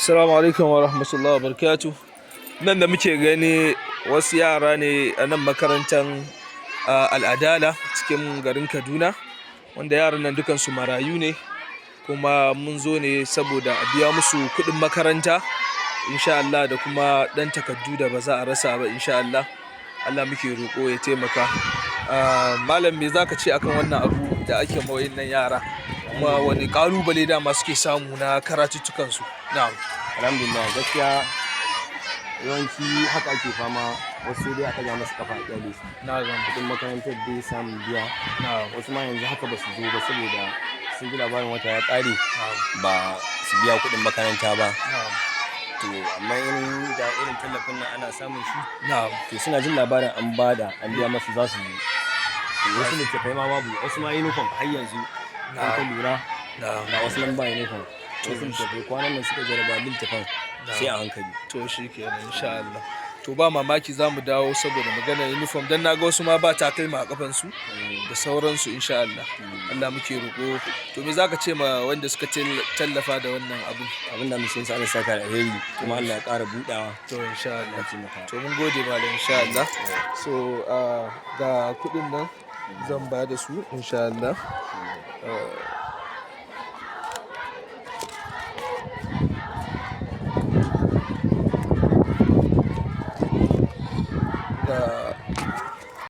Assalamu alaikum wa rahmatullahi wa barakatuh. Nan da muke gani wasu yara ne a nan makarantar Al'adala cikin garin Kaduna, wanda yaran nan dukansu marayu ne, kuma mun zo ne saboda a biya musu kuɗin makaranta insha Allah, da kuma ɗan takardu da ba za a rasa ba insha Allah. Allah muke roƙo ya taimaka. Malam, me za ka ce akan wannan abu da ake ma wa'innan yara, kuma wani ƙalubale dama suke samu na karatuttukansu? Na'am. Alhamdulillah, gaskiya yawanci haka ake fama, wasu dai aka ja masu kafa a kyale su. Kuɗin makarantar dai samun biya. Wasu ma yanzu haka ba su zo ba saboda sun ji labarin wata ya ƙare ba su biya kuɗin makaranta ba. To amma in da irin tallafin nan ana samun shi, to suna jin labarin an biya masu za su yi. Wasu littattafai ma babu, wasu ma uniform har yanzu an ka lura da wasu nan ba uniform. Wasu littattafai kwanan nan suka jaraba littattafan sai a hankali. To shi kenan insha Allah. To ba mamaki za mu dawo saboda maganar uniform, dan na ga wasu ma ba takalma a kafansu da sauransu insha Allah. Allah muke roƙo. To me za ka ce ma wanda suka tallafa da wannan abu? Abin da muke sa Allah saka da alheri, kuma Allah ya ƙara buɗawa. To insha Allah. To mun gode malam insha Allah. So ga kuɗin nan zan ba da su insha Allah.